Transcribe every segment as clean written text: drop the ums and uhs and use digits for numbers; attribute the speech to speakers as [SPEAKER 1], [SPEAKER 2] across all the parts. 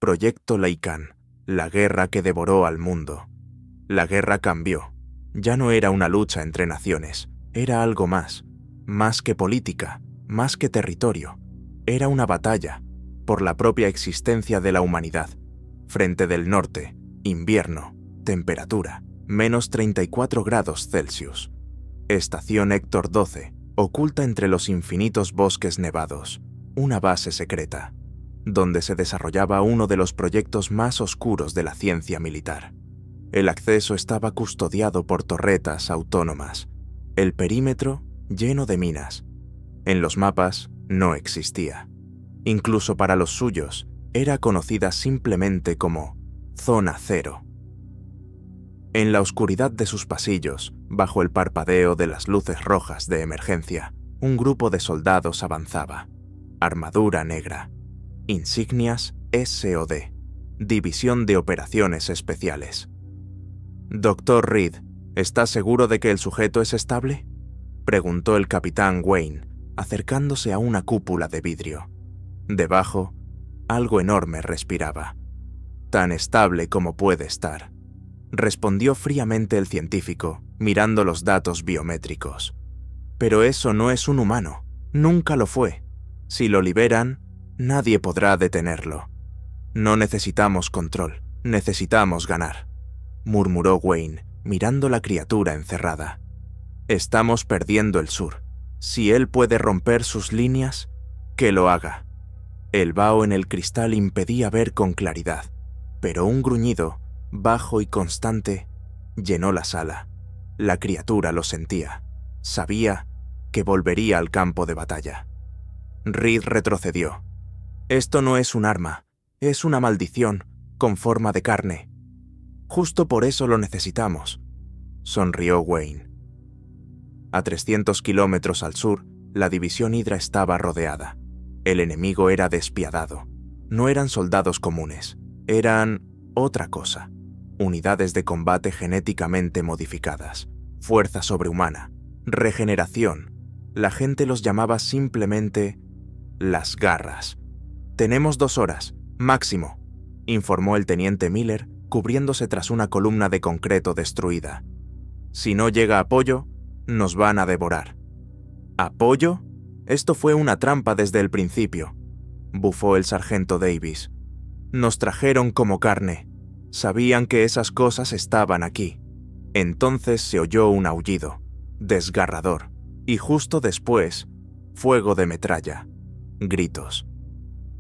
[SPEAKER 1] Proyecto Lycan, la guerra que devoró al mundo. La guerra cambió. Ya no era una lucha entre naciones, era algo más que política, más que territorio. Era una batalla por la propia existencia de la humanidad. Frente del norte, invierno, temperatura, menos 34 grados Celsius. Estación Héctor 12, oculta entre los infinitos bosques nevados, una base secreta, donde se desarrollaba uno de los proyectos más oscuros de la ciencia militar. El acceso estaba custodiado por torretas autónomas, el perímetro lleno de minas. En los mapas no existía. Incluso para los suyos, era conocida simplemente como Zona Cero. En la oscuridad de sus pasillos, bajo el parpadeo de las luces rojas de emergencia, un grupo de soldados avanzaba. Armadura negra. Insignias SOD. División de Operaciones Especiales. «Dr. Reed, ¿está seguro de que el sujeto es estable?», preguntó el capitán Wayne, acercándose a una cúpula de vidrio. Debajo, algo enorme respiraba. «Tan estable como puede estar», respondió fríamente el científico, mirando los datos biométricos. «Pero eso no es un humano, nunca lo fue. Si lo liberan, nadie podrá detenerlo. No necesitamos control, necesitamos ganar», murmuró Wayne, mirando la criatura encerrada. «Estamos perdiendo el sur. Si él puede romper sus líneas, que lo haga». El vaho en el cristal impedía ver con claridad, pero un gruñido, bajo y constante, llenó la sala. La criatura lo sentía. Sabía que volvería al campo de batalla. Reed retrocedió. «Esto no es un arma, es una maldición con forma de carne. Justo por eso lo necesitamos», sonrió Wayne. A 300 kilómetros al sur, la división Hydra estaba rodeada. El enemigo era despiadado. No eran soldados comunes, eran otra cosa. Unidades de combate genéticamente modificadas, fuerza sobrehumana, regeneración. La gente los llamaba simplemente las garras. «Tenemos 2 horas, máximo», informó el teniente Miller, cubriéndose tras una columna de concreto destruida. «Si no llega apoyo, nos van a devorar». «¿Apoyo? Esto fue una trampa desde el principio», bufó el sargento Davis. «Nos trajeron como carne. Sabían que esas cosas estaban aquí». Entonces se oyó un aullido, desgarrador, y justo después, fuego de metralla. Gritos.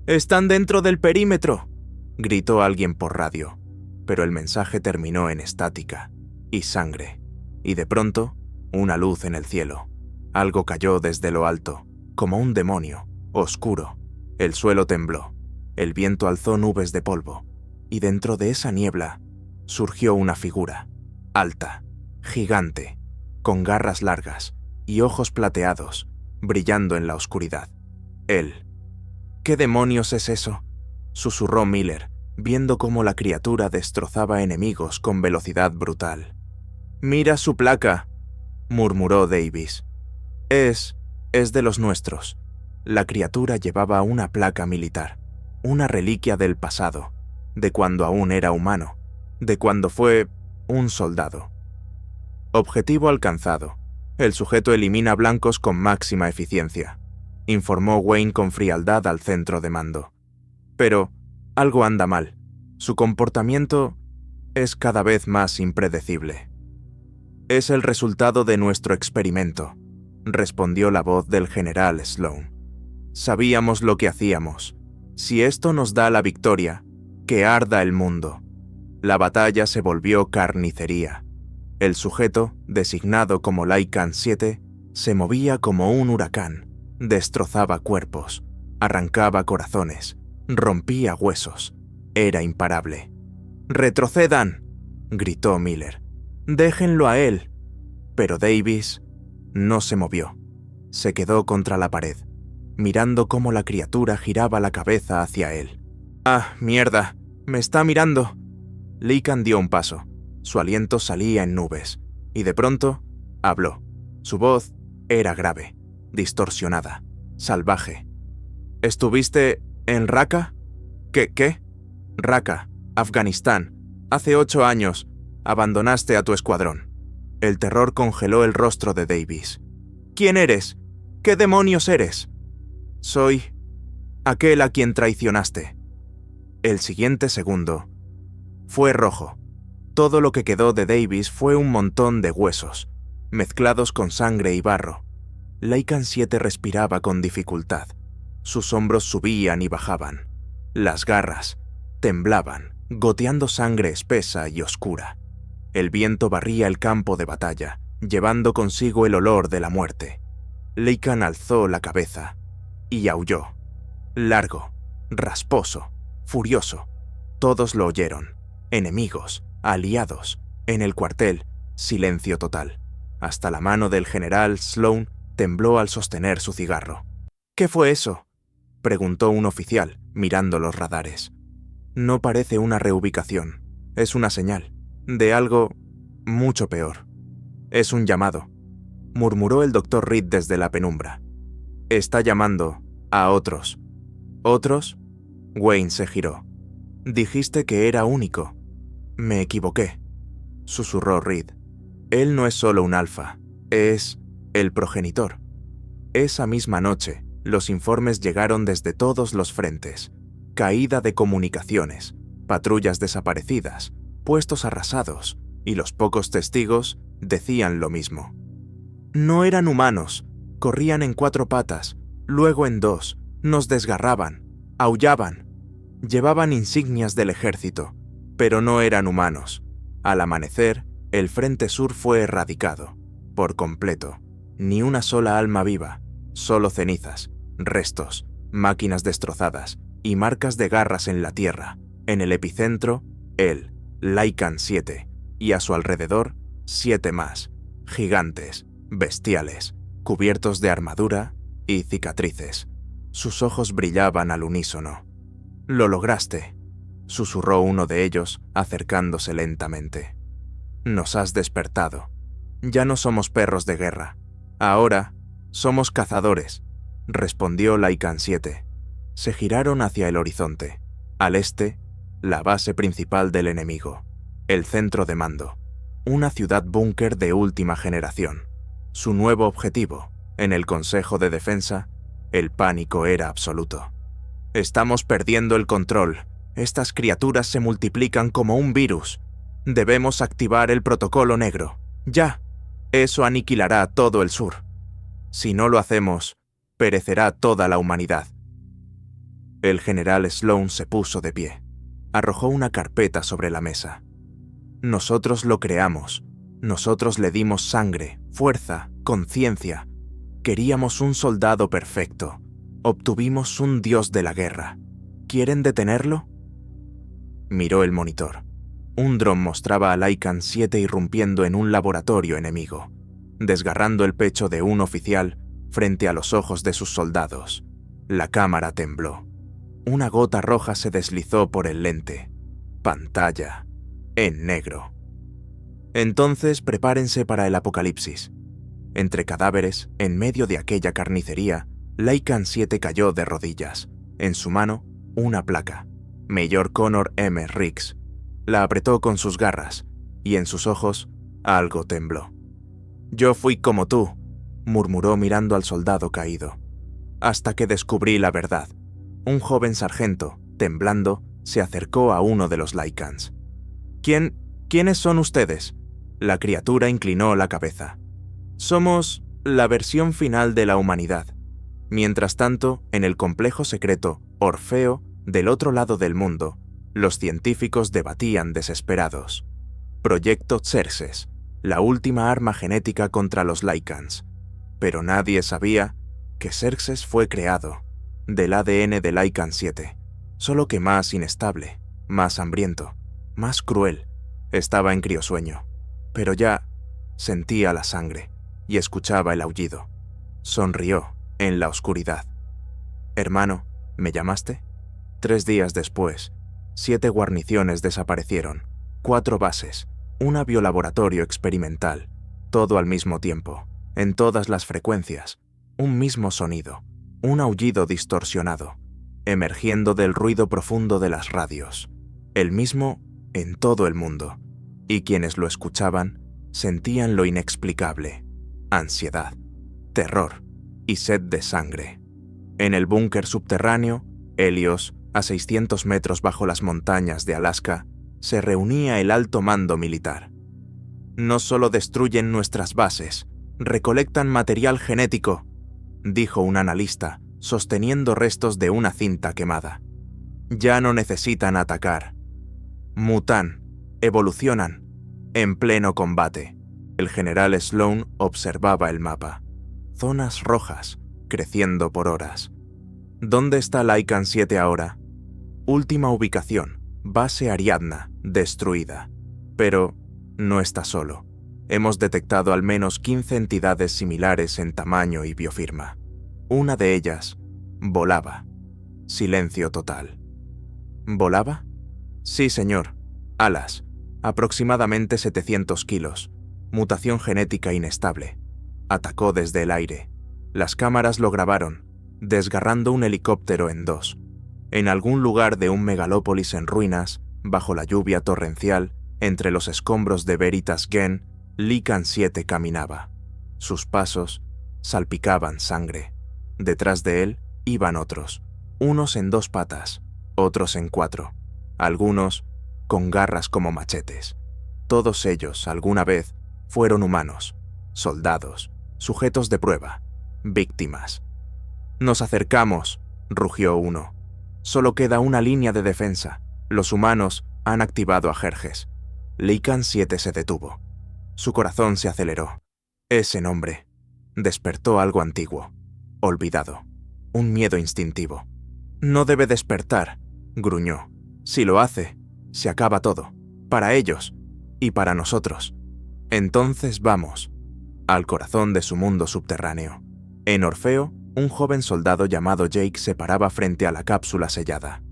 [SPEAKER 1] «¡Están dentro del perímetro!», gritó alguien por radio, pero el mensaje terminó en estática y sangre, y de pronto, una luz en el cielo. Algo cayó desde lo alto, como un demonio, oscuro. El suelo tembló, el viento alzó nubes de polvo, y dentro de esa niebla surgió una figura, alta, gigante, con garras largas y ojos plateados, brillando en la oscuridad. Él. «¿Qué demonios es eso?», susurró Miller, viendo cómo la criatura destrozaba enemigos con velocidad brutal. «Mira su placa», murmuró Davis. Es de los nuestros». La criatura llevaba una placa militar, una reliquia del pasado, de cuando aún era humano, de cuando fue un soldado. «Objetivo alcanzado. El sujeto elimina blancos con máxima eficiencia», informó Wayne con frialdad al centro de mando. «Pero algo anda mal. Su comportamiento es cada vez más impredecible». «Es el resultado de nuestro experimento», respondió la voz del general Sloan. «Sabíamos lo que hacíamos. Si esto nos da la victoria, que arda el mundo». La batalla se volvió carnicería. El sujeto, designado como Lycan 7, se movía como un huracán, destrozaba cuerpos, arrancaba corazones, rompía huesos. Era imparable. «¡Retrocedan!», gritó Miller. «Déjenlo a él». Pero Davis no se movió. Se quedó contra la pared, mirando cómo la criatura giraba la cabeza hacia él. «¡Ah, mierda! ¡Me está mirando!». Lycan dio un paso. Su aliento salía en nubes, y de pronto habló. Su voz era grave, distorsionada, salvaje. «¿Estuviste en Raqqa?». ¿Qué? Raqqa, Afganistán. Hace 8 años, abandonaste a tu escuadrón. El terror congeló el rostro de Davis. ¿Quién eres? ¿Qué demonios eres? Soy aquel a quien traicionaste. El siguiente segundo fue rojo. Todo lo que quedó de Davis fue un montón de huesos, mezclados con sangre y barro. Lycan 7 respiraba con dificultad. Sus hombros subían y bajaban. Las garras temblaban, goteando sangre espesa y oscura. El viento barría el campo de batalla, llevando consigo el olor de la muerte. Lycan alzó la cabeza y aulló. Largo, rasposo, furioso. Todos lo oyeron. Enemigos, aliados. En el cuartel, silencio total. Hasta la mano del general Sloan tembló al sostener su cigarro. ¿Qué fue eso?, preguntó un oficial, mirando los radares. No parece una reubicación. Es una señal de algo mucho peor. Es un llamado, murmuró el Dr. Reed desde la penumbra. Está llamando a otros. ¿Otros? Wayne se giró. Dijiste que era único. Me equivoqué, susurró Reed. Él no es solo un alfa, es el progenitor. Esa misma noche, los informes llegaron desde todos los frentes. Caída de comunicaciones, patrullas desaparecidas, puestos arrasados, y los pocos testigos decían lo mismo. No eran humanos, corrían en 4 patas, luego en 2, nos desgarraban, aullaban. Llevaban insignias del ejército, pero no eran humanos. Al amanecer, el Frente Sur fue erradicado, por completo. Ni una sola alma viva, solo cenizas, restos, máquinas destrozadas y marcas de garras en la tierra. En el epicentro, él, Lycan 7, y a su alrededor, 7 más, gigantes, bestiales, cubiertos de armadura y cicatrices. Sus ojos brillaban al unísono. «Lo lograste», susurró uno de ellos, acercándose lentamente. «Nos has despertado. Ya no somos perros de guerra. Ahora somos cazadores», respondió Lycan 7. Se giraron hacia el horizonte. Al este, la base principal del enemigo, el centro de mando, una ciudad búnker de última generación. Su nuevo objetivo, en el Consejo de Defensa, el pánico era absoluto. «Estamos perdiendo el control. Estas criaturas se multiplican como un virus. Debemos activar el protocolo negro. ¡Ya! Eso aniquilará todo el sur. Si no lo hacemos, perecerá toda la humanidad». El general Sloan se puso de pie. Arrojó una carpeta sobre la mesa. «Nosotros lo creamos. Nosotros le dimos sangre, fuerza, conciencia. Queríamos un soldado perfecto. Obtuvimos un dios de la guerra. ¿Quieren detenerlo?». Miró el monitor. Un dron mostraba a Lycan 7 irrumpiendo en un laboratorio enemigo, desgarrando el pecho de un oficial frente a los ojos de sus soldados. La cámara tembló. Una gota roja se deslizó por el lente. Pantalla en negro. Entonces prepárense para el apocalipsis. Entre cadáveres, en medio de aquella carnicería, Lycan 7 cayó de rodillas. En su mano, una placa. Mayor Connor M. Riggs. La apretó con sus garras, y en sus ojos algo tembló. «Yo fui como tú», murmuró mirando al soldado caído. «Hasta que descubrí la verdad». Un joven sargento, temblando, se acercó a uno de los Lycans. ¿Quiénes son ustedes?». La criatura inclinó la cabeza. «Somos la versión final de la humanidad». Mientras tanto, en el complejo secreto Orfeo, del otro lado del mundo, los científicos debatían desesperados. Proyecto Xerxes, la última arma genética contra los Lycans. Pero nadie sabía que Xerxes fue creado del ADN de Lycan 7, solo que más inestable, más hambriento, más cruel. Estaba en criosueño, pero ya sentía la sangre y escuchaba el aullido. Sonrió en la oscuridad. «Hermano, ¿me llamaste?». 3 días después, 7 guarniciones desaparecieron, 4 bases, un biolaboratorio experimental, todo al mismo tiempo, en todas las frecuencias, un mismo sonido, un aullido distorsionado, emergiendo del ruido profundo de las radios. el mismo en todo el mundo, y quienes lo escuchaban sentían lo inexplicable: ansiedad, terror y sed de sangre. En el búnker subterráneo, Helios, a 600 metros bajo las montañas de Alaska, se reunía el alto mando militar. «No solo destruyen nuestras bases, recolectan material genético», dijo un analista, sosteniendo restos de una cinta quemada. «Ya no necesitan atacar. Mutan, evolucionan, en pleno combate». El general Sloan observaba el mapa. Zonas rojas, creciendo por horas. ¿Dónde está Lycan 7 ahora? Última ubicación, base Ariadna, destruida. Pero no está solo. Hemos detectado al menos 15 entidades similares en tamaño y biofirma. Una de ellas volaba. Silencio total. ¿Volaba? Sí, señor. Alas, aproximadamente 700 kilos. Mutación genética inestable. Atacó desde el aire. Las cámaras lo grabaron, desgarrando un helicóptero en dos. En algún lugar de un megalópolis en ruinas, bajo la lluvia torrencial, entre los escombros de Veritas Gen, Lycan 7 caminaba. Sus pasos salpicaban sangre. Detrás de él iban otros, unos en 2 patas, otros en 4, algunos con garras como machetes. Todos ellos, alguna vez, fueron humanos, soldados, sujetos de prueba, víctimas. «Nos acercamos», rugió uno. «Solo queda una línea de defensa. Los humanos han activado a Jerjes». Lycan 7 se detuvo. Su corazón se aceleró. Ese nombre despertó algo antiguo, olvidado, un miedo instintivo. «No debe despertar», gruñó. «Si lo hace, se acaba todo, para ellos y para nosotros. Entonces vamos», al corazón de su mundo subterráneo. En Orfeo, un joven soldado llamado Jake se paraba frente a la cápsula sellada.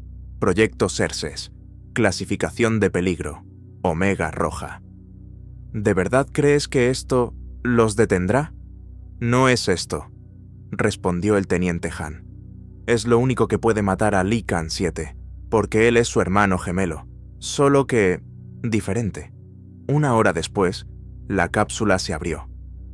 [SPEAKER 1] Proyecto Xerxes. Clasificación de peligro. Omega roja. ¿De verdad crees que esto los detendrá? No es esto, respondió el teniente Han. Es lo único que puede matar a Lycan 7, porque él es su hermano gemelo, solo que diferente. Una hora después, la cápsula se abrió,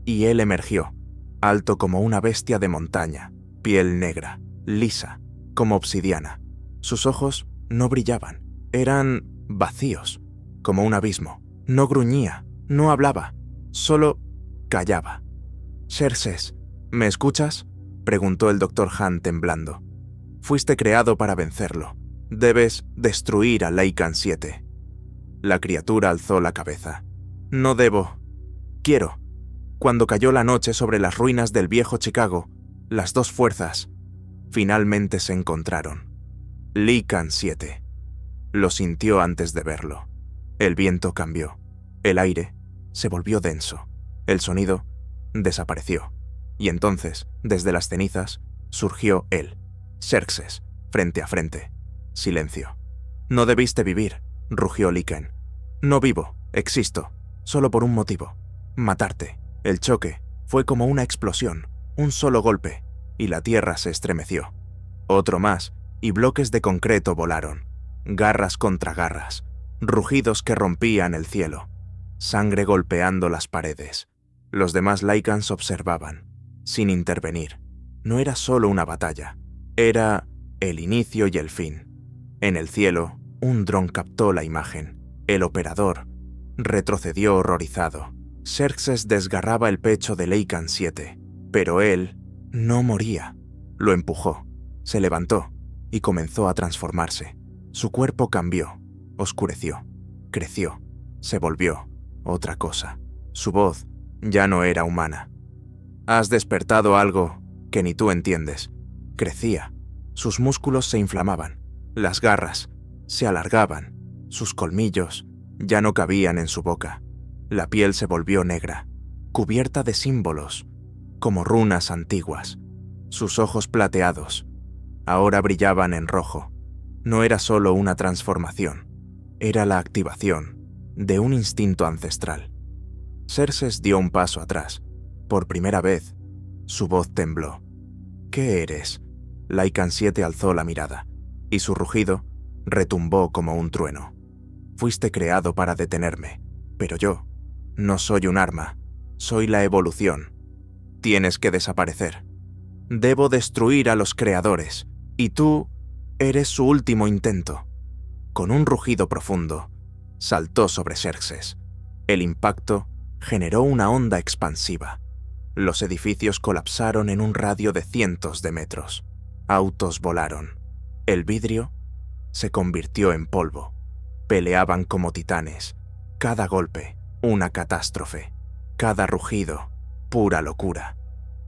[SPEAKER 1] y él emergió, alto como una bestia de montaña, piel negra, lisa, como obsidiana. Sus ojos no brillaban, eran vacíos, como un abismo. No gruñía, no hablaba, solo callaba. «Xerxes, ¿me escuchas?», preguntó el Dr. Han temblando. «Fuiste creado para vencerlo. Debes destruir a Lycan 7». La criatura alzó la cabeza. «No debo. Quiero». Cuando cayó la noche sobre las ruinas del viejo Chicago, las dos fuerzas finalmente se encontraron. Lycan 7. Lo sintió antes de verlo. El viento cambió. El aire se volvió denso. El sonido desapareció. Y entonces, desde las cenizas, surgió él, Xerxes, frente a frente. Silencio. «No debiste vivir», rugió Lycan. «No vivo, existo, solo por un motivo: matarte». El choque fue como una explosión, un solo golpe, y la tierra se estremeció. Otro más, y bloques de concreto volaron. Garras contra garras, rugidos que rompían el cielo, sangre golpeando las paredes. Los demás Lycans observaban, sin intervenir. No era solo una batalla, era el inicio y el fin. En el cielo, un dron captó la imagen. El operador retrocedió horrorizado. Xerxes desgarraba el pecho de Lycan 7, pero él no moría. Lo empujó, se levantó y comenzó a transformarse. Su cuerpo cambió, oscureció, creció, se volvió otra cosa. Su voz ya no era humana. «Has despertado algo que ni tú entiendes». Crecía, sus músculos se inflamaban, las garras se alargaban, sus colmillos ya no cabían en su boca. La piel se volvió negra, cubierta de símbolos, como runas antiguas. Sus ojos plateados ahora brillaban en rojo. No era solo una transformación, era la activación de un instinto ancestral. Xerxes dio un paso atrás. Por primera vez, su voz tembló. «¿Qué eres?». Lycan 7 alzó la mirada, y su rugido retumbó como un trueno. Fuiste creado para detenerme, pero yo no soy un arma, soy la evolución. Tienes que desaparecer. Debo destruir a los creadores, y tú eres su último intento. Con un rugido profundo, saltó sobre Xerxes. El impacto generó una onda expansiva. Los edificios colapsaron en un radio de cientos de metros. Autos volaron. El vidrio se convirtió en polvo. Peleaban como titanes. Cada golpe, una catástrofe. Cada rugido, pura locura.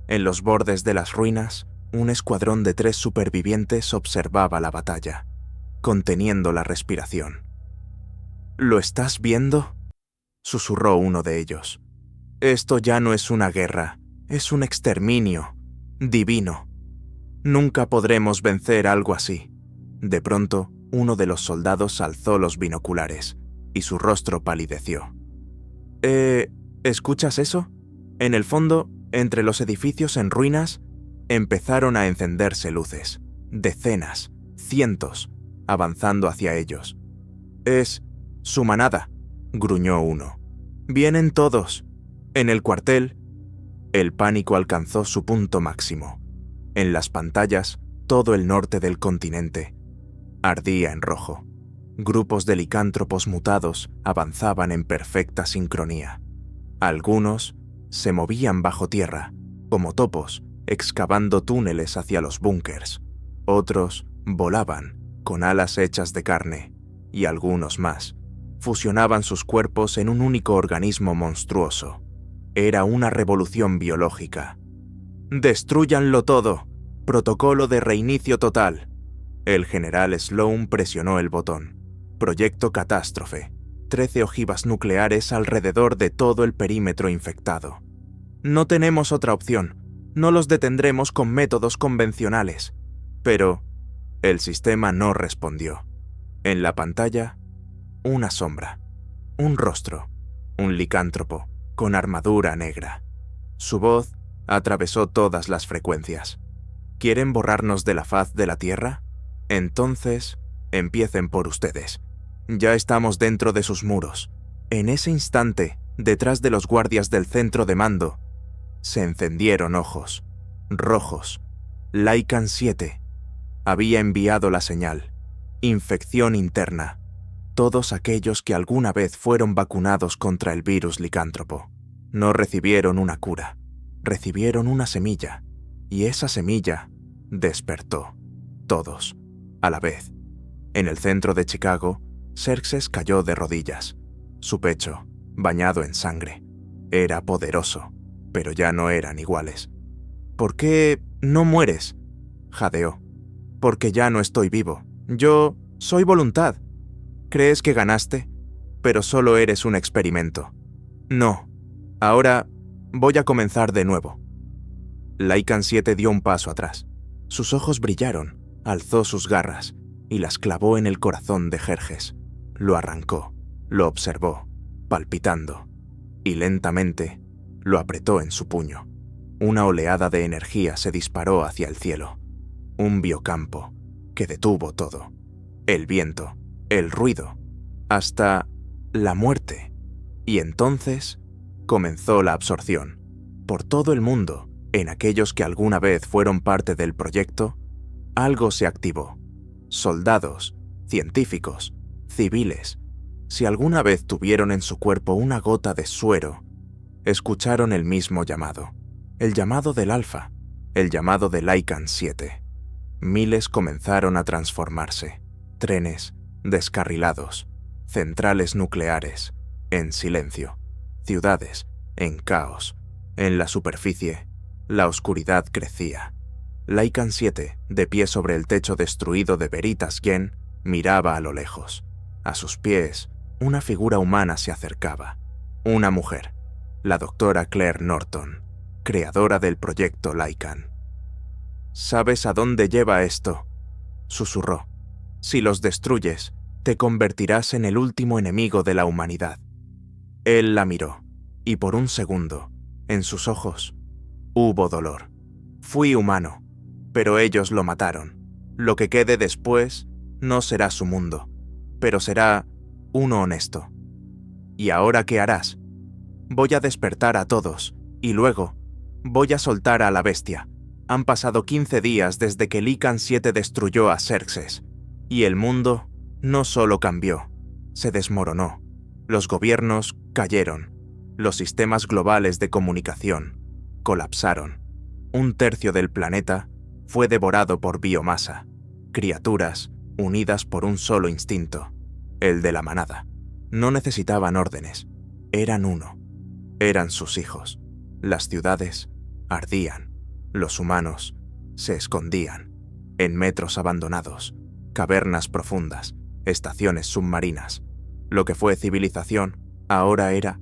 [SPEAKER 1] En los bordes de las ruinas, un escuadrón de 3 supervivientes observaba la batalla, conteniendo la respiración. ¿Lo estás viendo?, susurró uno de ellos. Esto ya no es una guerra, es un exterminio divino. Nunca podremos vencer algo así. De pronto, uno de los soldados alzó los binoculares y su rostro palideció. ¿Escuchas eso? En el fondo, entre los edificios en ruinas, empezaron a encenderse luces. Decenas, cientos, avanzando hacia ellos. «Es su manada», gruñó uno. «Vienen todos». En el cuartel, el pánico alcanzó su punto máximo. En las pantallas, todo el norte del continente ardía en rojo. Grupos de licántropos mutados avanzaban en perfecta sincronía. Algunos se movían bajo tierra, como topos, excavando túneles hacia los búnkers. Otros volaban, con alas hechas de carne, y algunos más fusionaban sus cuerpos en un único organismo monstruoso. Era una revolución biológica. «¡Destrúyanlo todo! Protocolo de reinicio total». El general Sloan presionó el botón. Proyecto Catástrofe. 13 ojivas nucleares alrededor de todo el perímetro infectado. No tenemos otra opción. No los detendremos con métodos convencionales. Pero el sistema no respondió. En la pantalla, una sombra, un rostro, un licántropo con armadura negra. Su voz atravesó todas las frecuencias. ¿Quieren borrarnos de la faz de la Tierra? Entonces, empiecen por ustedes. Ya estamos dentro de sus muros. En ese instante, detrás de los guardias del centro de mando, se encendieron ojos, rojos. Lycan 7 había enviado la señal. Infección interna. Todos aquellos que alguna vez fueron vacunados contra el virus licántropo no recibieron una cura, recibieron una semilla, y esa semilla despertó. Todos, a la vez. En el centro de Chicago, Xerxes cayó de rodillas. Su pecho, bañado en sangre, era poderoso, pero ya no eran iguales. «¿Por qué no mueres?», jadeó. «Porque ya no estoy vivo. Yo soy voluntad. ¿Crees que ganaste? Pero solo eres un experimento. No. Ahora voy a comenzar de nuevo». Lycan 7 dio un paso atrás. Sus ojos brillaron, alzó sus garras y las clavó en el corazón de Jerjes. Lo arrancó, lo observó, palpitando, y lentamente lo apretó en su puño. Una oleada de energía se disparó hacia el cielo. Un biocampo que detuvo todo. El viento, el ruido, hasta la muerte. Y entonces comenzó la absorción. Por todo el mundo, en aquellos que alguna vez fueron parte del proyecto, algo se activó. Soldados, científicos, civiles, si alguna vez tuvieron en su cuerpo una gota de suero, escucharon el mismo llamado. El llamado del Alfa, el llamado de Lycan 7. Miles comenzaron a transformarse. Trenes descarrilados, centrales nucleares en silencio, ciudades en caos. En la superficie, la oscuridad crecía. Lycan 7, de pie sobre el techo destruido de Veritas Gen, miraba a lo lejos. A sus pies, una figura humana se acercaba. Una mujer, la doctora Claire Norton, creadora del proyecto Lycan. «¿Sabes a dónde lleva esto?», susurró. «Si los destruyes, te convertirás en el último enemigo de la humanidad». Él la miró, y por un segundo, en sus ojos, hubo dolor. «Fui humano, pero ellos lo mataron. Lo que quede después no será su mundo, pero será uno honesto. ¿Y ahora qué harás? Voy a despertar a todos, y luego voy a soltar a la bestia. Han pasado 15 días desde que Lycan 7 destruyó a Xerxes, y el mundo no solo cambió, se desmoronó. Los gobiernos cayeron, los sistemas globales de comunicación colapsaron. Un tercio del planeta fue devorado por biomasa, criaturas unidas por un solo instinto, el de la manada. No necesitaban órdenes, eran uno. Eran sus hijos. Las ciudades ardían, los humanos se escondían, en metros abandonados, cavernas profundas, estaciones submarinas. Lo que fue civilización ahora era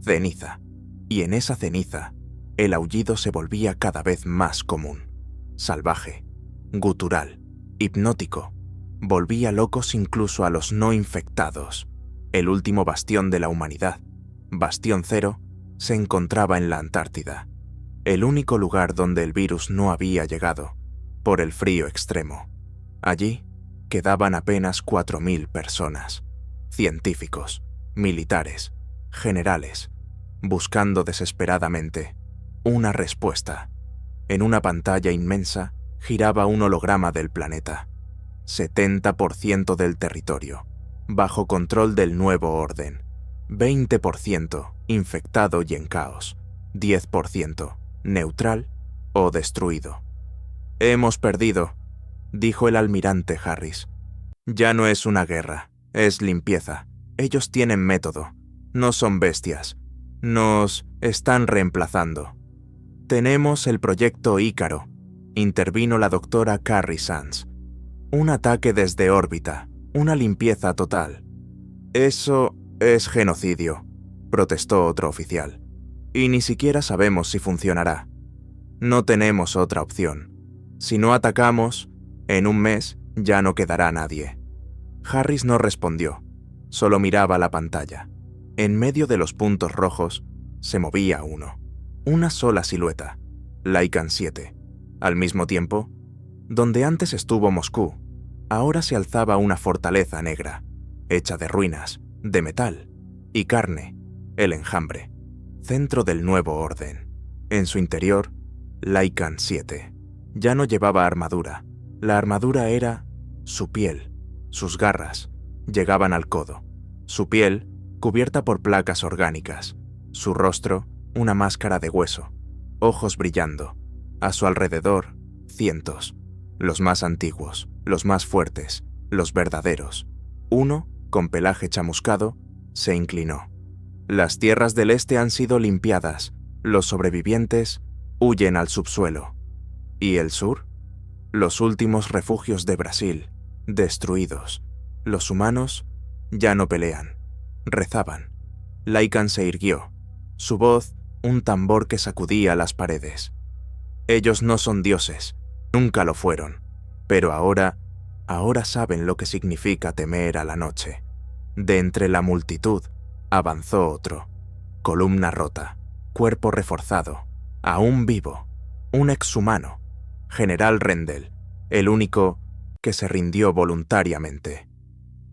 [SPEAKER 1] ceniza, y en esa ceniza el aullido se volvía cada vez más común, salvaje, gutural, hipnótico. Volvía locos incluso a los no infectados. El último bastión de la humanidad, Bastión Cero, se encontraba en la Antártida, el único lugar donde el virus no había llegado, por el frío extremo. Allí quedaban apenas 4.000 personas, científicos, militares, generales, buscando desesperadamente una respuesta. En una pantalla inmensa giraba un holograma del planeta. 70% del territorio, bajo control del nuevo orden. 20% infectado y en caos. 10% neutral o destruido. «Hemos perdido», dijo el almirante Harris. «Ya no es una guerra, es limpieza. Ellos tienen método. No son bestias. Nos están reemplazando». «Tenemos el proyecto Ícaro», intervino la doctora Carrie Sands. «Un ataque desde órbita, una limpieza total». «Eso es genocidio», protestó otro oficial. «Y ni siquiera sabemos si funcionará. No tenemos otra opción. Si no atacamos, en un mes ya no quedará nadie». Harris no respondió, solo miraba la pantalla. En medio de los puntos rojos se movía uno, una sola silueta, Lycan 7. Al mismo tiempo, donde antes estuvo Moscú, ahora se alzaba una fortaleza negra, hecha de ruinas, de metal y carne, el enjambre, centro del nuevo orden. En su interior, Lycan 7 ya no llevaba armadura. La armadura era su piel. Sus garras llegaban al codo. Su piel cubierta por placas orgánicas. Su rostro, una máscara de hueso. Ojos brillando. A su alrededor, cientos. Los más antiguos, los más fuertes, los verdaderos. Uno, con pelaje chamuscado, se inclinó. Las tierras del este han sido limpiadas. Los sobrevivientes huyen al subsuelo. ¿Y el sur? Los últimos refugios de Brasil, destruidos. Los humanos ya no pelean, rezaban. Lycan se irguió, su voz un tambor que sacudía las paredes. Ellos no son dioses, nunca lo fueron, pero ahora saben lo que significa temer a la noche. De entre la multitud avanzó otro, columna rota, cuerpo reforzado, aún vivo, un exhumano, General Rendell, el único que se rindió voluntariamente.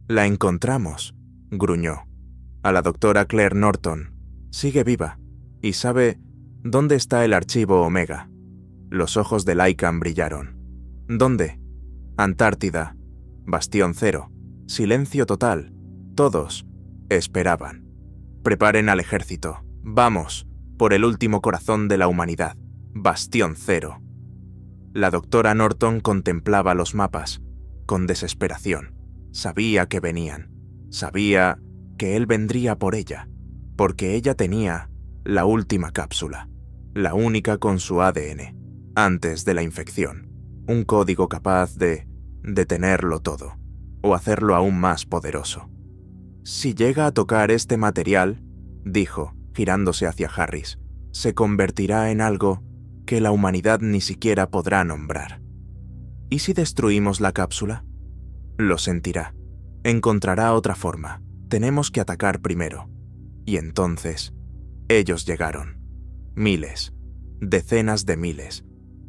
[SPEAKER 1] «La encontramos», gruñó. «A la doctora Claire Norton. Sigue viva y sabe dónde está el archivo Omega». Los ojos de Lycan brillaron. «¿Dónde?» «Antártida. Bastión Cero. Silencio total. Todos esperaban. Preparen al ejército. Vamos, por el último corazón de la humanidad. Bastión Cero». La doctora Norton contemplaba los mapas, con desesperación. Sabía que venían. Sabía que él vendría por ella, porque ella tenía la última cápsula, la única con su ADN, antes de la infección. Un código capaz de detenerlo todo, o hacerlo aún más poderoso. «Si llega a tocar este material», dijo, girándose hacia Harris, «se convertirá en algo que la humanidad ni siquiera podrá nombrar. ¿Y si destruimos la cápsula?» «Lo sentirá. Encontrará otra forma. Tenemos que atacar primero». Y entonces, ellos llegaron. Miles, decenas de miles,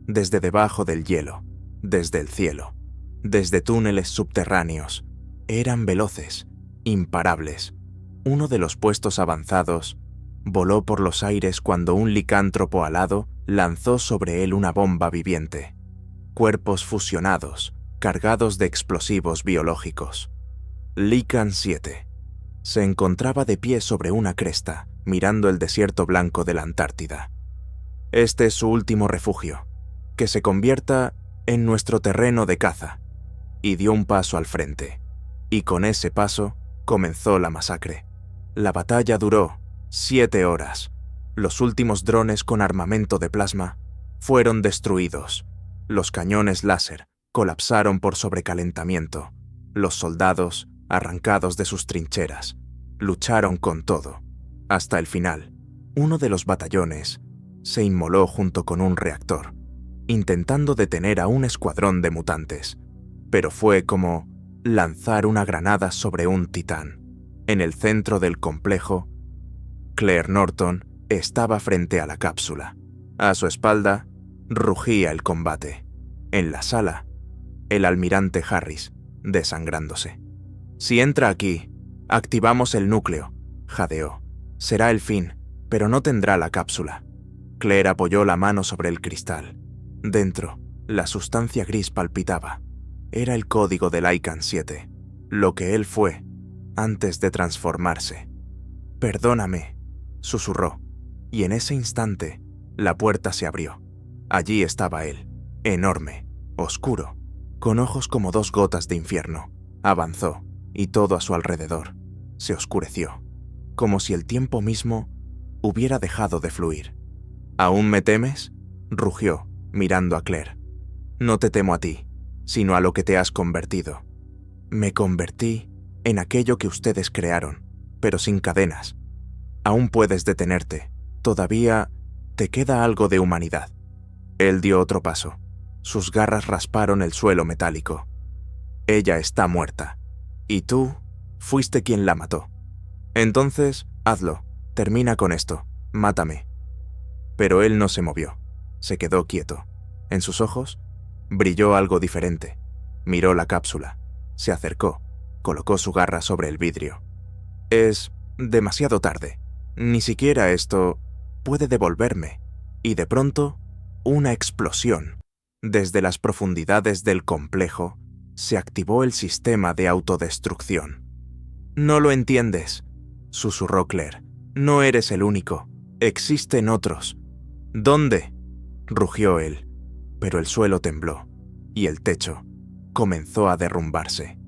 [SPEAKER 1] desde debajo del hielo, desde el cielo, desde túneles subterráneos. Eran veloces, imparables. Uno de los puestos avanzados voló por los aires cuando un licántropo alado lanzó sobre él una bomba viviente. Cuerpos fusionados, cargados de explosivos biológicos. Lycan 7 se encontraba de pie sobre una cresta, mirando el desierto blanco de la Antártida. Este es su último refugio, que se convierta en nuestro terreno de caza. Y dio un paso al frente, y con ese paso comenzó la masacre. La batalla duró 7 horas. Los últimos drones con armamento de plasma fueron destruidos. Los cañones láser colapsaron por sobrecalentamiento. Los soldados, arrancados de sus trincheras, lucharon con todo. Hasta el final, uno de los batallones se inmoló junto con un reactor, intentando detener a un escuadrón de mutantes. Pero fue como lanzar una granada sobre un titán. En el centro del complejo, Claire Norton estaba frente a la cápsula. A su espalda, rugía el combate. En la sala, el almirante Harris, desangrándose. «Si entra aquí, activamos el núcleo», jadeó. «Será el fin, pero no tendrá la cápsula». Claire apoyó la mano sobre el cristal. Dentro, la sustancia gris palpitaba. Era el código de Lycan 7, lo que él fue antes de transformarse. «Perdóname», susurró, y en ese instante, la puerta se abrió. Allí estaba él, enorme, oscuro, con ojos como 2 gotas de infierno. Avanzó, y todo a su alrededor se oscureció, como si el tiempo mismo hubiera dejado de fluir. «¿Aún me temes?», rugió, mirando a Claire. «No te temo a ti, sino a lo que te has convertido». «Me convertí en aquello que ustedes crearon, pero sin cadenas. Aún puedes detenerte, todavía te queda algo de humanidad». Él dio otro paso. Sus garras rasparon el suelo metálico. «Ella está muerta, y tú fuiste quien la mató. Entonces, hazlo, termina con esto, mátame». Pero él no se movió, se quedó quieto. En sus ojos brilló algo diferente. Miró la cápsula, se acercó, colocó su garra sobre el vidrio. «Es demasiado tarde. Ni siquiera esto puede devolverme». Y de pronto, una explosión. Desde las profundidades del complejo, se activó el sistema de autodestrucción. «No lo entiendes», susurró Claire. «No eres el único. Existen otros». «¿Dónde?», rugió él. Pero el suelo tembló, y el techo comenzó a derrumbarse.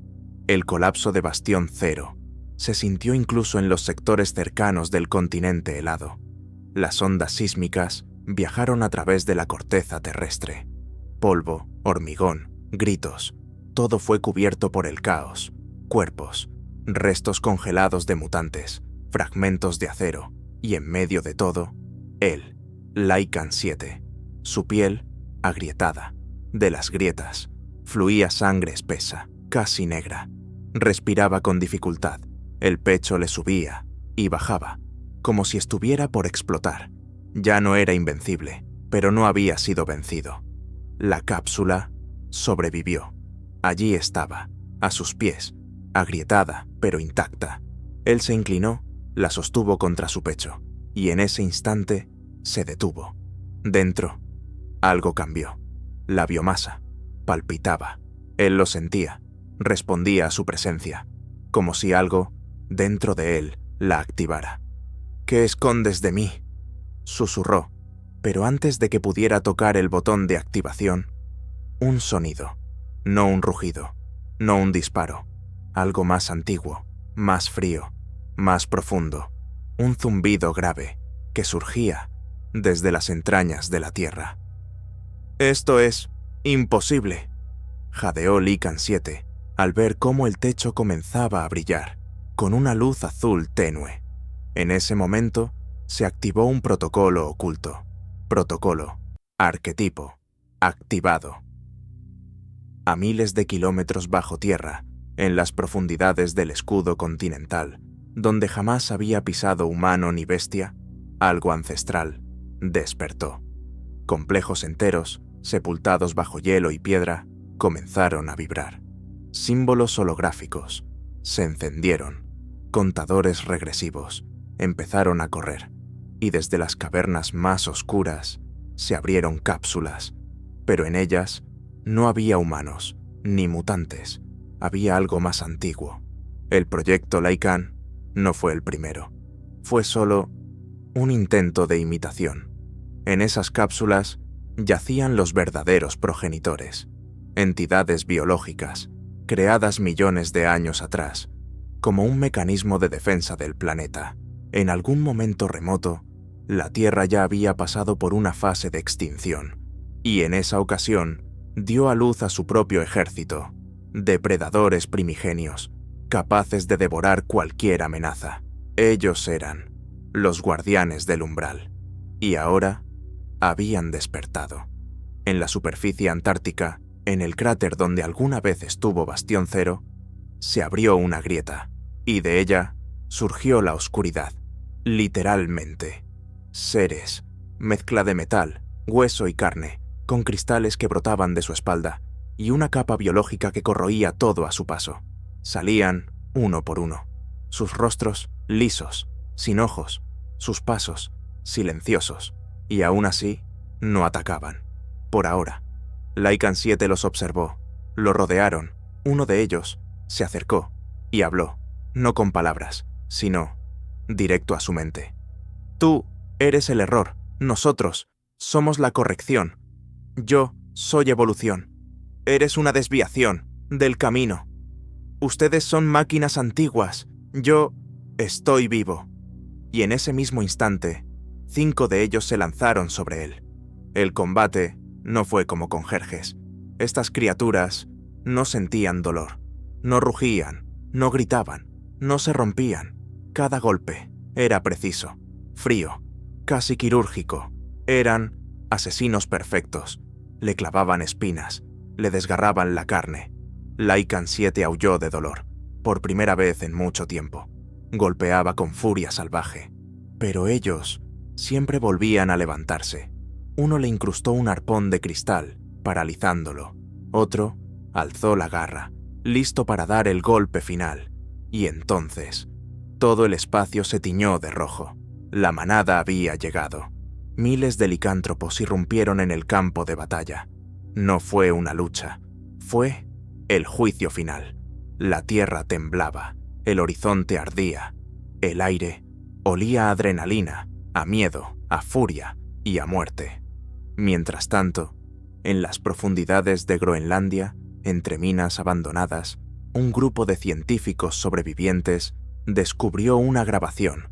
[SPEAKER 1] El colapso de Bastión 0 se sintió incluso en los sectores cercanos del continente helado. Las ondas sísmicas viajaron a través de la corteza terrestre. Polvo, hormigón, gritos, todo fue cubierto por el caos. Cuerpos, restos congelados de mutantes, fragmentos de acero, y en medio de todo, él, Lycan 7. Su piel, agrietada. De las grietas, fluía sangre espesa, casi negra. Respiraba con dificultad. El pecho le subía y bajaba, como si estuviera por explotar. Ya no era invencible, pero no había sido vencido. La cápsula sobrevivió. Allí estaba, a sus pies, agrietada pero intacta. Él se inclinó, la sostuvo contra su pecho, y en ese instante se detuvo. Dentro, algo cambió. La biomasa palpitaba. Él lo sentía, respondía a su presencia, como si algo dentro de él la activara. «¿Qué escondes de mí?», susurró, pero antes de que pudiera tocar el botón de activación, un sonido, no un rugido, no un disparo, algo más antiguo, más frío, más profundo, un zumbido grave que surgía desde las entrañas de la tierra. «Esto es imposible», jadeó Lycan 7 al ver cómo el techo comenzaba a brillar, con una luz azul tenue. En ese momento, se activó un protocolo oculto. Protocolo, arquetipo, activado. A miles de kilómetros bajo tierra, en las profundidades del escudo continental, donde jamás había pisado humano ni bestia, algo ancestral despertó. Complejos enteros, sepultados bajo hielo y piedra, comenzaron a vibrar. Símbolos holográficos se encendieron, contadores regresivos empezaron a correr, y desde las cavernas más oscuras se abrieron cápsulas, pero en ellas no había humanos ni mutantes, había algo más antiguo. El proyecto Lycan no fue el primero, fue solo un intento de imitación. En esas cápsulas yacían los verdaderos progenitores, entidades biológicas, creadas millones de años atrás, como un mecanismo de defensa del planeta. En algún momento remoto, la Tierra ya había pasado por una fase de extinción, y en esa ocasión dio a luz a su propio ejército, depredadores primigenios, capaces de devorar cualquier amenaza. Ellos eran los guardianes del umbral, y ahora habían despertado. En la superficie antártica, en el cráter donde alguna vez estuvo Bastión Cero, se abrió una grieta, y de ella surgió la oscuridad, literalmente. Seres, mezcla de metal, hueso y carne, con cristales que brotaban de su espalda, y una capa biológica que corroía todo a su paso. Salían uno por uno, sus rostros lisos, sin ojos, sus pasos silenciosos, y aún así no atacaban. Por ahora, Lycan 7 los observó, lo rodearon, uno de ellos se acercó y habló, no con palabras, sino directo a su mente. Tú eres el error, nosotros somos la corrección. Yo soy evolución. Eres una desviación del camino. Ustedes son máquinas antiguas, yo estoy vivo. Y en ese mismo instante, 5 de ellos se lanzaron sobre él. El combate no fue como con Jerjes. Estas criaturas no sentían dolor, no rugían, no gritaban, no se rompían. Cada golpe era preciso, frío, casi quirúrgico. Eran asesinos perfectos. Le clavaban espinas, le desgarraban la carne. Lycan 7 aulló de dolor, por primera vez en mucho tiempo. Golpeaba con furia salvaje. Pero ellos siempre volvían a levantarse. Uno le incrustó un arpón de cristal, paralizándolo. Otro alzó la garra, listo para dar el golpe final. Y entonces, todo el espacio se tiñó de rojo. La manada había llegado. Miles de licántropos irrumpieron en el campo de batalla. No fue una lucha, fue el juicio final. La tierra temblaba, el horizonte ardía, el aire olía a adrenalina, a miedo, a furia y a muerte. Mientras tanto, en las profundidades de Groenlandia, entre minas abandonadas, un grupo de científicos sobrevivientes descubrió una grabación,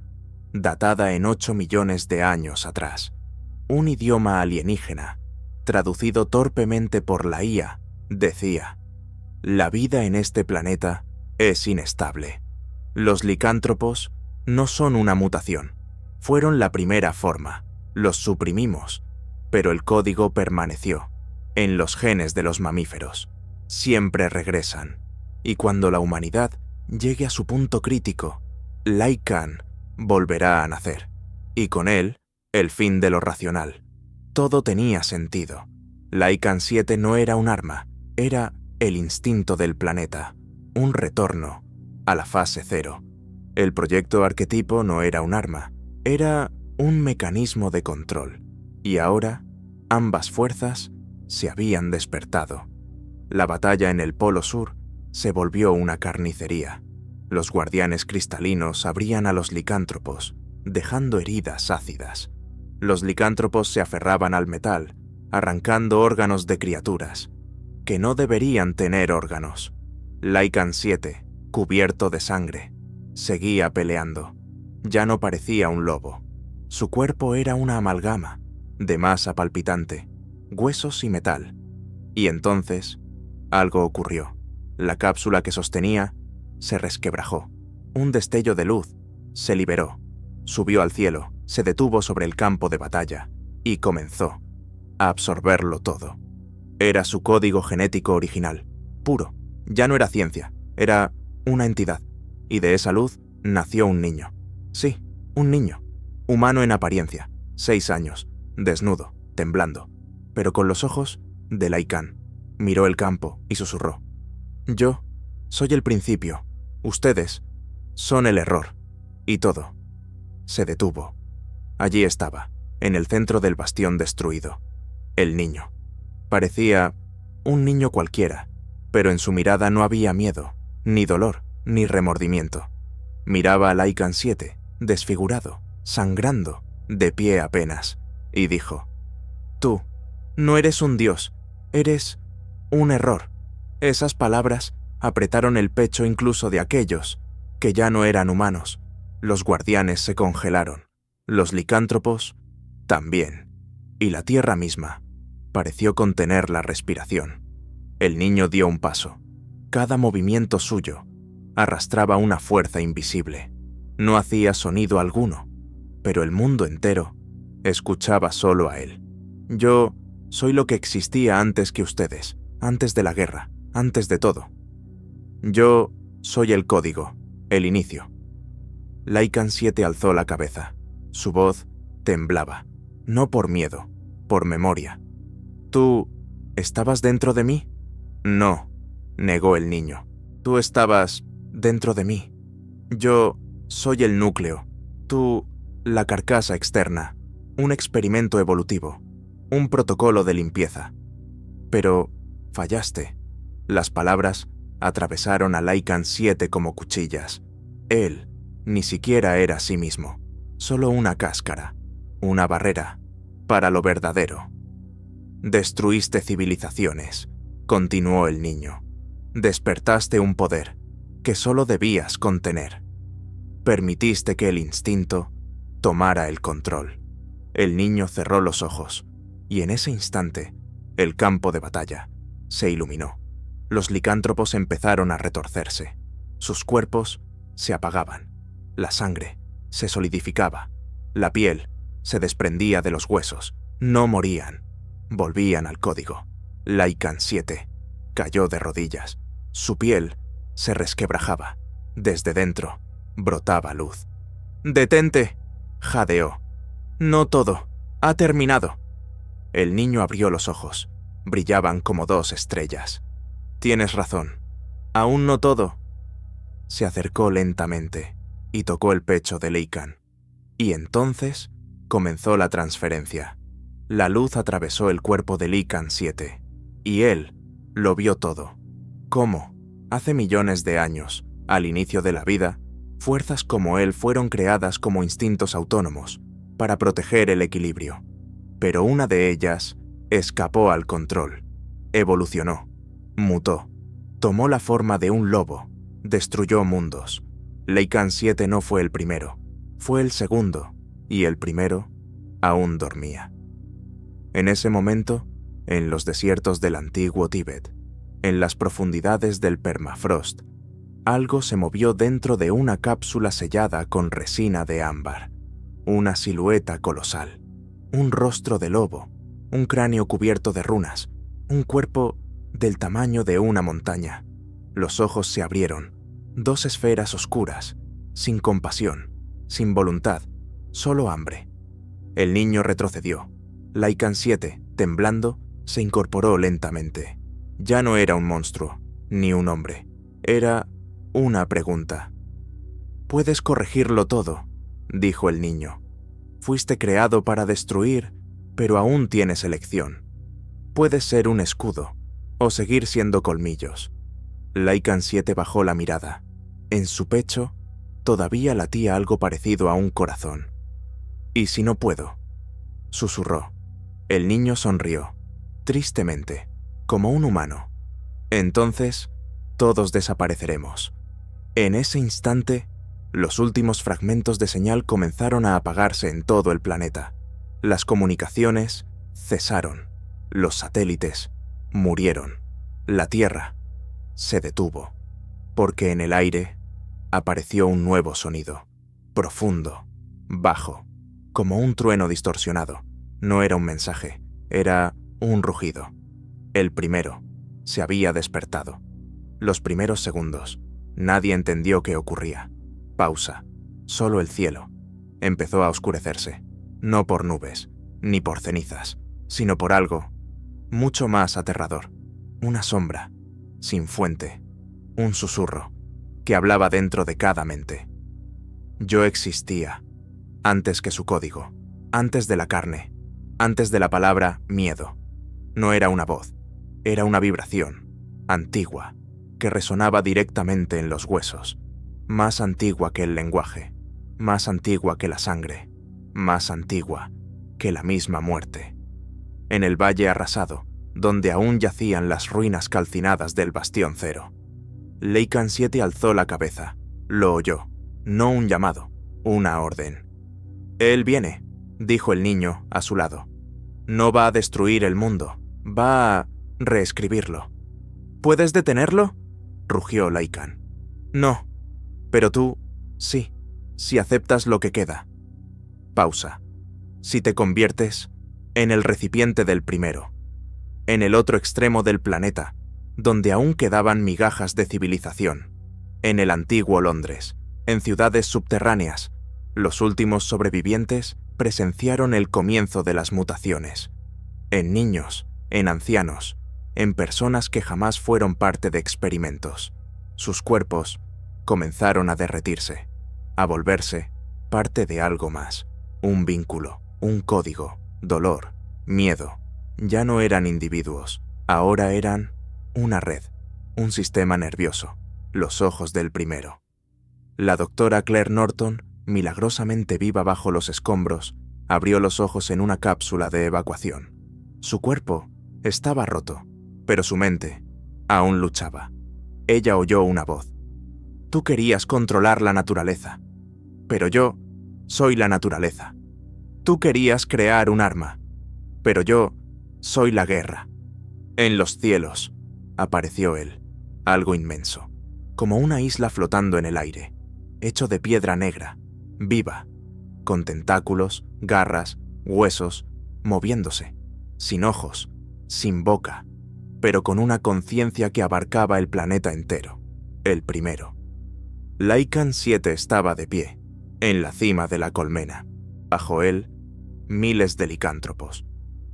[SPEAKER 1] datada en 8 millones de años atrás. Un idioma alienígena, traducido torpemente por la IA, decía: la vida en este planeta es inestable. Los licántropos no son una mutación, fueron la primera forma, los suprimimos, pero el código permaneció. En los genes de los mamíferos, siempre regresan, y cuando la humanidad llegue a su punto crítico, Lycan volverá a nacer, y con él, el fin de lo racional. Todo tenía sentido. Lycan 7 no era un arma, era el instinto del planeta, un retorno a la fase cero. El proyecto arquetipo no era un arma, era un mecanismo de control, y ahora ambas fuerzas se habían despertado. La batalla en el Polo Sur se volvió una carnicería. Los guardianes cristalinos abrían a los licántropos, dejando heridas ácidas. Los licántropos se aferraban al metal, arrancando órganos de criaturas que no deberían tener órganos. Lycan 7, cubierto de sangre, seguía peleando. Ya no parecía un lobo. Su cuerpo era una amalgama de masa palpitante, huesos y metal. Y entonces, algo ocurrió. La cápsula que sostenía se resquebrajó. Un destello de luz se liberó, subió al cielo, se detuvo sobre el campo de batalla y comenzó a absorberlo todo. Era su código genético original, puro. Ya no era ciencia, era una entidad. Y de esa luz nació un niño. Sí, un niño. Humano en apariencia, 6 años, desnudo, temblando, pero con los ojos de Lycan. Miró el campo y susurró: yo soy el principio. Ustedes Son el error. Y todo. Se detuvo. Allí estaba, en el centro del bastión destruido. El niño. Parecía un niño cualquiera, pero en su mirada no había miedo, ni dolor, ni remordimiento. Miraba a Lycan 7, desfigurado, sangrando, de pie apenas, y dijo: «Tú, no eres un dios, eres un error». Esas palabras apretaron el pecho incluso de aquellos que ya no eran humanos. Los guardianes se congelaron, los licántropos también, y la tierra misma pareció contener la respiración. El niño dio un paso. Cada movimiento suyo arrastraba una fuerza invisible. No hacía sonido alguno, pero el mundo entero escuchaba solo a él. Yo soy lo que existía antes que ustedes, antes de la guerra, antes de todo. Yo soy el código, el inicio. Lycan 7 alzó la cabeza. Su voz temblaba, no por miedo, por memoria. «¿Tú estabas dentro de mí?» «No», negó el niño. «Tú estabas dentro de mí. Yo soy el núcleo, tú la carcasa externa, un experimento evolutivo, un protocolo de limpieza. Pero fallaste». Las palabras atravesaron a Lycan 7 como cuchillas. Él ni siquiera era sí mismo, solo una cáscara, una barrera para lo verdadero. «Destruiste civilizaciones», continuó el niño. «Despertaste un poder que solo debías contener. Permitiste que el instinto tomara el control». El niño cerró los ojos, y en ese instante, el campo de batalla se iluminó. Los licántropos empezaron a retorcerse. Sus cuerpos se apagaban. La sangre se solidificaba. La piel se desprendía de los huesos. No morían. Volvían al código. Lycan 7 cayó de rodillas. Su piel se resquebrajaba. Desde dentro brotaba luz. «¡Detente!», jadeó. «No todo. Ha terminado». El niño abrió los ojos. Brillaban como 2 estrellas. «Tienes razón. Aún no todo». Se acercó lentamente y tocó el pecho de Lycan. Y entonces comenzó la transferencia. La luz atravesó el cuerpo de Lycan 7, y él lo vio todo. Cómo, hace millones de años, al inicio de la vida, fuerzas como él fueron creadas como instintos autónomos para proteger el equilibrio. Pero una de ellas escapó al control, evolucionó, mutó, tomó la forma de un lobo, destruyó mundos. Lycan 7 no fue el primero, fue el segundo, y el primero aún dormía. En ese momento, en los desiertos del antiguo Tíbet, en las profundidades del permafrost, algo se movió dentro de una cápsula sellada con resina de ámbar. Una silueta colosal, un rostro de lobo, un cráneo cubierto de runas, un cuerpo del tamaño de una montaña. Los ojos se abrieron, 2 esferas oscuras, sin compasión, sin voluntad, solo hambre. El niño retrocedió. Lycan 7, temblando, se incorporó lentamente. Ya no era un monstruo, ni un hombre. Era una pregunta. «Puedes corregirlo todo», dijo el niño. «Fuiste creado para destruir, pero aún tienes elección. Puedes ser un escudo, o seguir siendo colmillos». Lycan 7 bajó la mirada. En su pecho todavía latía algo parecido a un corazón. «¿Y si no puedo?», susurró. El niño sonrió, tristemente, como un humano. «Entonces, todos desapareceremos». En ese instante, los últimos fragmentos de señal comenzaron a apagarse en todo el planeta. Las comunicaciones cesaron. Los satélites murieron. La Tierra se detuvo, porque en el aire apareció un nuevo sonido, profundo, bajo, como un trueno distorsionado. No era un mensaje, era un rugido. El primero se había despertado. Los primeros segundos, nadie entendió qué ocurría. Pausa, solo el cielo. Empezó a oscurecerse, no por nubes, ni por cenizas, sino por algo mucho más aterrador. Una sombra, sin fuente, un susurro. que hablaba dentro de cada mente. Yo existía, antes que su código, antes de la carne, antes de la palabra miedo. No era una voz, era una vibración, antigua, que resonaba directamente en los huesos, más antigua que el lenguaje, más antigua que la sangre, más antigua que la misma muerte. En el valle arrasado, donde aún yacían las ruinas calcinadas del Bastión Cero, Lycan 7 alzó la cabeza, lo oyó, no un llamado, una orden. «Él viene», dijo el niño a su lado. «No va a destruir el mundo, va a reescribirlo». «¿Puedes detenerlo?», rugió Lycan. «No, pero tú, sí, si aceptas lo que queda». Pausa. «Si te conviertes en el recipiente del primero, en el otro extremo del planeta, donde aún quedaban migajas de civilización, en el antiguo Londres, en ciudades subterráneas, los últimos sobrevivientes presenciaron el comienzo de las mutaciones. En niños, en ancianos, en personas que jamás fueron parte de experimentos. Sus cuerpos comenzaron a derretirse, a volverse parte de algo más, un vínculo, un código, dolor, miedo. Ya no eran individuos, ahora eran una red, un sistema nervioso, los ojos del primero. La doctora Claire Norton, milagrosamente viva bajo los escombros, abrió los ojos en una cápsula de evacuación. Su cuerpo estaba roto, pero su mente aún luchaba. Ella oyó una voz. «Tú querías controlar la naturaleza, pero yo soy la naturaleza. Tú querías crear un arma, pero yo soy la guerra». En los cielos apareció él, algo inmenso, como una isla flotando en el aire, hecho de piedra negra, viva, con tentáculos, garras, huesos, moviéndose, sin ojos, sin boca, pero con una conciencia que abarcaba el planeta entero, el primero. Lycan 7 estaba de pie, en la cima de la colmena. Bajo él, miles de licántropos.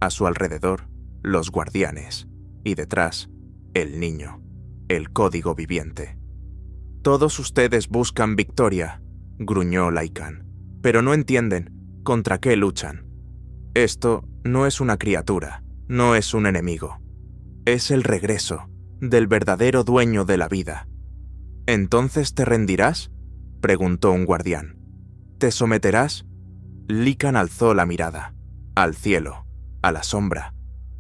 [SPEAKER 1] A su alrededor, los guardianes. Y detrás, el niño, el código viviente. «Todos ustedes buscan victoria», gruñó Lycan, «pero no entienden contra qué luchan. Esto no es una criatura, no es un enemigo. Es el regreso del verdadero dueño de la vida». «¿Entonces te rendirás?», preguntó un guardián. «¿Te someterás?». Lycan alzó la mirada, al cielo, a la sombra,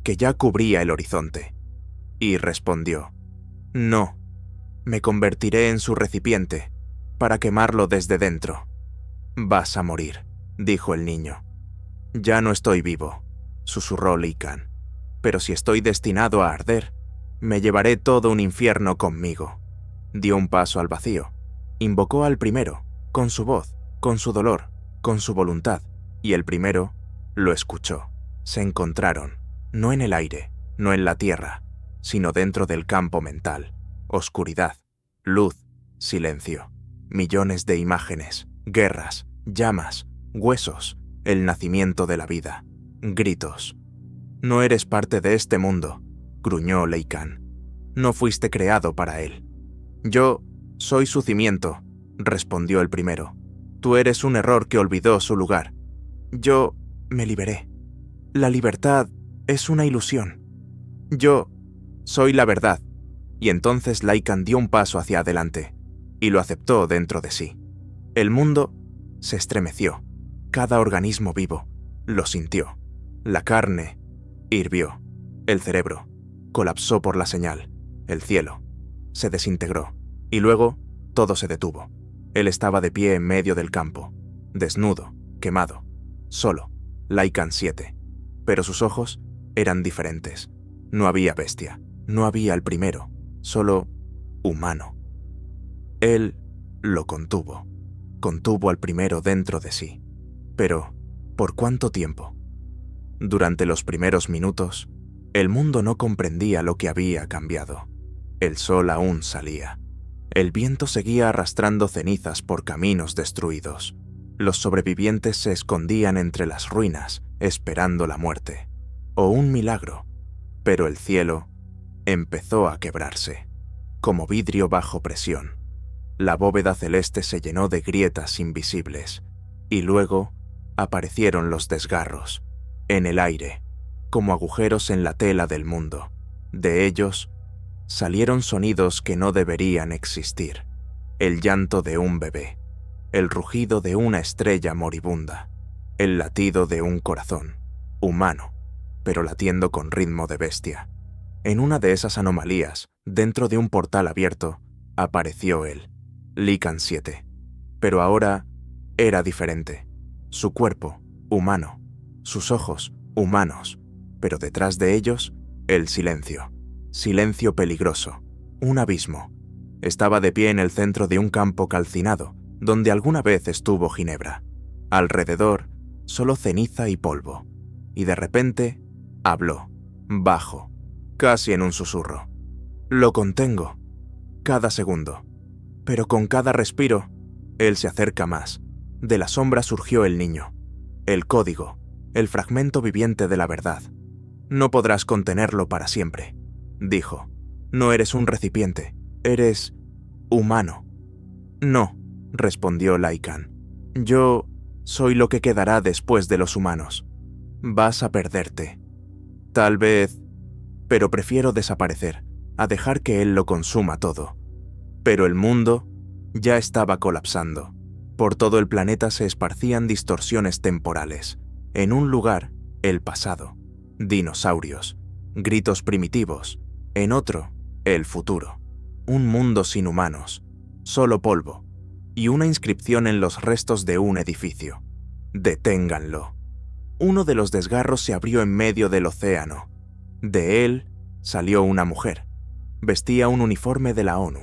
[SPEAKER 1] que ya cubría el horizonte, y respondió: «No, me convertiré en su recipiente, para quemarlo desde dentro». «Vas a morir», dijo el niño. «Ya no estoy vivo», susurró Lycan, «pero si estoy destinado a arder, me llevaré todo un infierno conmigo». Dio un paso al vacío, invocó al primero, con su voz, con su dolor, con su voluntad, y el primero lo escuchó. Se encontraron, no en el aire, no en la tierra, sino dentro del campo mental. Oscuridad, luz, silencio, millones de imágenes, guerras, llamas, huesos, el nacimiento de la vida, gritos. «No eres parte de este mundo», gruñó Lycan. «No fuiste creado para él». «Yo soy su cimiento», respondió el primero. «Tú eres un error que olvidó su lugar. Yo me liberé. La libertad es una ilusión. Yo soy la verdad». Y entonces Lycan dio un paso hacia adelante, y lo aceptó dentro de sí. El mundo se estremeció. Cada organismo vivo lo sintió. La carne hirvió. El cerebro colapsó por la señal. El cielo se desintegró. Y luego todo se detuvo. Él estaba de pie en medio del campo, desnudo, quemado, solo, Lycan 7. Pero sus ojos eran diferentes. No había bestia, no había el primero, solo humano. Él lo contuvo al primero dentro de sí. Pero, ¿por cuánto tiempo? Durante los primeros minutos, el mundo no comprendía lo que había cambiado. El sol aún salía. El viento seguía arrastrando cenizas por caminos destruidos. Los sobrevivientes se escondían entre las ruinas, esperando la muerte. O un milagro. Pero el cielo empezó a quebrarse, como vidrio bajo presión. La bóveda celeste se llenó de grietas invisibles, y luego aparecieron los desgarros, en el aire, como agujeros en la tela del mundo. De ellos salieron sonidos que no deberían existir: el llanto de un bebé, el rugido de una estrella moribunda, el latido de un corazón, humano, pero latiendo con ritmo de bestia. En una de esas anomalías, dentro de un portal abierto, apareció él, Lycan 7. Pero ahora era diferente. Su cuerpo, humano, sus ojos, humanos, pero detrás de ellos, el silencio. Silencio peligroso, un abismo. Estaba de pie en el centro de un campo calcinado, donde alguna vez estuvo Ginebra. Alrededor, solo ceniza y polvo. Y de repente, habló, bajo, casi en un susurro. Lo contengo, cada segundo. Pero con cada respiro, él se acerca más. De la sombra surgió el niño, el código, el fragmento viviente de la verdad. No podrás contenerlo para siempre, dijo. No eres un recipiente, eres humano. No, respondió Lycan. Yo soy lo que quedará después de los humanos. Vas a perderte. Tal vez, pero prefiero desaparecer, a dejar que él lo consuma todo. Pero el mundo ya estaba colapsando. Por todo el planeta se esparcían distorsiones temporales. En un lugar, el pasado. Dinosaurios. Gritos primitivos. En otro, el futuro. Un mundo sin humanos. Solo polvo. Y una inscripción en los restos de un edificio. Deténganlo. Uno de los desgarros se abrió en medio del océano. De él salió una mujer. Vestía un uniforme de la ONU,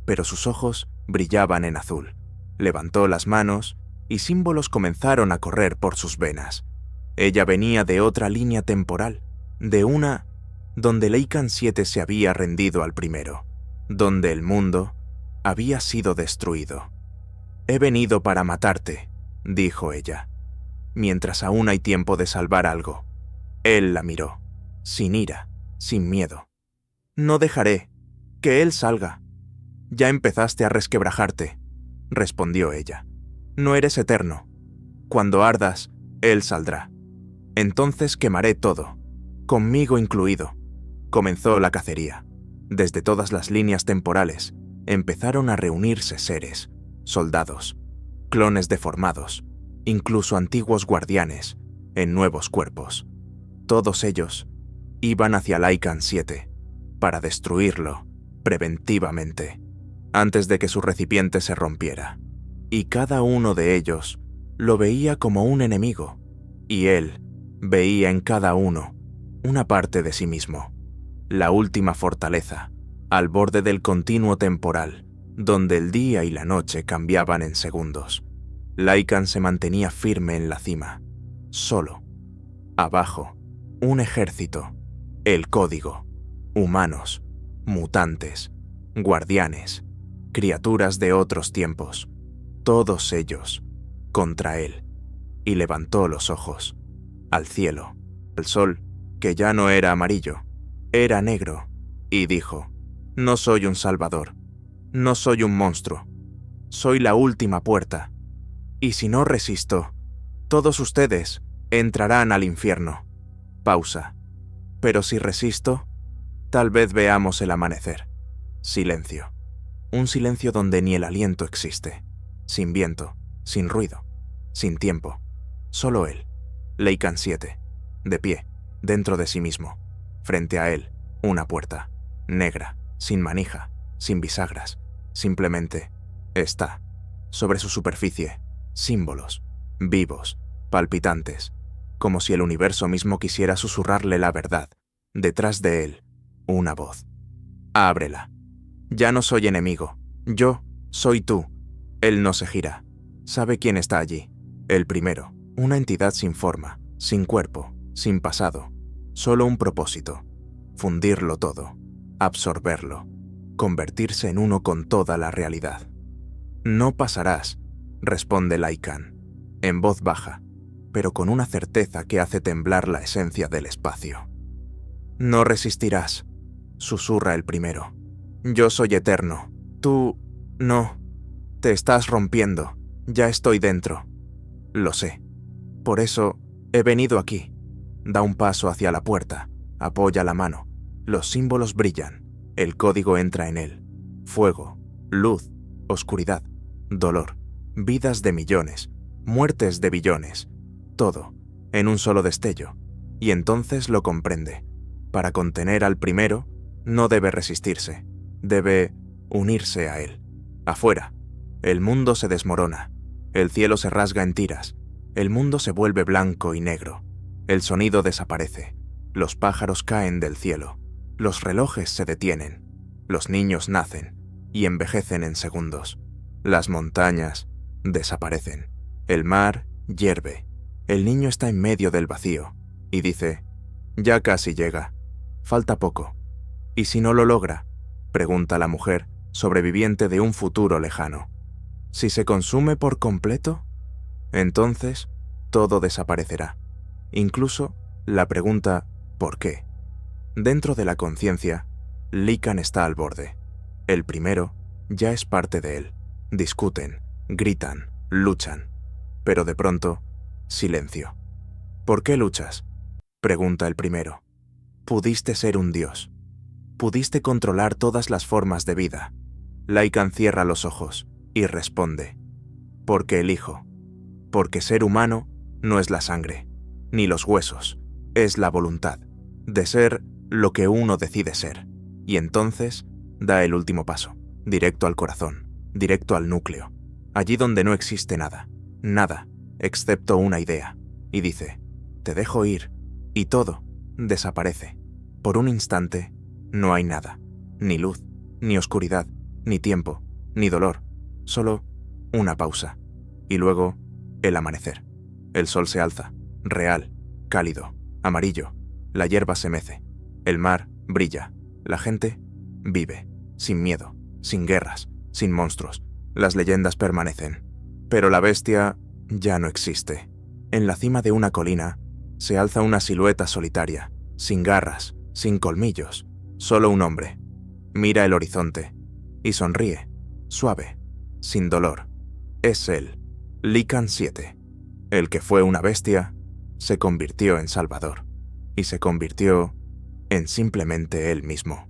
[SPEAKER 1] pero sus ojos brillaban en azul. Levantó las manos y símbolos comenzaron a correr por sus venas. Ella venía de otra línea temporal, de una donde Lycan 7 se había rendido al primero, donde el mundo había sido destruido. «He venido para matarte», dijo ella, «mientras aún hay tiempo de salvar algo». Él la miró, sin ira, sin miedo. «No dejaré que él salga». «Ya empezaste a resquebrajarte», respondió ella. «No eres eterno. Cuando ardas, él saldrá. Entonces quemaré todo, conmigo incluido». Comenzó la cacería. Desde todas las líneas temporales empezaron a reunirse seres, soldados, clones deformados, incluso antiguos guardianes, en nuevos cuerpos. Todos ellos iban hacia Lycan 7 para destruirlo preventivamente, antes de que su recipiente se rompiera. Y cada uno de ellos lo veía como un enemigo, y él veía en cada uno una parte de sí mismo, la última fortaleza, al borde del continuo temporal, donde el día y la noche cambiaban en segundos. Lycan se mantenía firme en la cima, solo. Abajo, un ejército, el código, humanos, mutantes, guardianes, criaturas de otros tiempos, todos ellos contra él. Y levantó los ojos al cielo, al sol, que ya no era amarillo, era negro, y dijo: «No soy un salvador, no soy un monstruo, soy la última puerta, y si no resisto, todos ustedes entrarán al infierno». Pausa. «Pero si resisto, tal vez veamos el amanecer». Silencio. Un silencio donde ni el aliento existe. Sin viento, sin ruido, sin tiempo. Solo él, Lycan 7, de pie, dentro de sí mismo. Frente a él, una puerta, negra, sin manija, sin bisagras. Simplemente está. Sobre su superficie, símbolos, vivos, palpitantes, como si el universo mismo quisiera susurrarle la verdad. Detrás de él, una voz. «Ábrela. Ya no soy enemigo. Yo soy tú». Él no se gira. Sabe quién está allí. El primero, una entidad sin forma, sin cuerpo, sin pasado. Solo un propósito. Fundirlo todo. Absorberlo. Convertirse en uno con toda la realidad. «No pasarás», responde Lycan, en voz baja, pero con una certeza que hace temblar la esencia del espacio. «No resistirás», susurra el primero. «Yo soy eterno. Tú no». Te estás rompiendo. Ya estoy dentro. Lo sé. Por eso he venido aquí. Da un paso hacia la puerta. Apoya la mano. Los símbolos brillan. El código entra en él. Fuego, luz, oscuridad, dolor, vidas de millones, muertes de billones. Todo, en un solo destello. Y entonces lo comprende. Para contener al primero, no debe resistirse. Debe unirse a él. Afuera, el mundo se desmorona. El cielo se rasga en tiras. El mundo se vuelve blanco y negro. El sonido desaparece. Los pájaros caen del cielo. Los relojes se detienen. Los niños nacen y envejecen en segundos. Las montañas desaparecen. El mar hierve. El niño está en medio del vacío y dice: ya casi llega. Falta poco. ¿Y si no lo logra?, pregunta la mujer, sobreviviente de un futuro lejano. ¿Si se consume por completo? Entonces, todo desaparecerá. Incluso la pregunta ¿por qué? Dentro de la conciencia, Likan está al borde. El primero ya es parte de él. Discuten, gritan, luchan. Pero de pronto, silencio. ¿Por qué luchas?, pregunta el primero. Pudiste ser un dios. Pudiste controlar todas las formas de vida. Likan cierra los ojos y responde: porque elijo. Porque ser humano no es la sangre, ni los huesos, es la voluntad de ser lo que uno decide ser. Y entonces da el último paso, directo al corazón, directo al núcleo, allí donde no existe nada, nada, excepto una idea, y dice: te dejo ir, y todo desaparece. Por un instante no hay nada, ni luz, ni oscuridad, ni tiempo, ni dolor, solo una pausa, y luego el amanecer. El sol se alza, real, cálido, amarillo, la hierba se mece, el mar brilla, la gente vive, sin miedo, sin guerras, sin monstruos. Las leyendas permanecen, pero la bestia ya no existe. En la cima de una colina se alza una silueta solitaria, sin garras, sin colmillos, solo un hombre. Mira el horizonte y sonríe, suave, sin dolor. Es él, Likan 7. El que fue una bestia se convirtió en salvador y se convirtió en simplemente él mismo.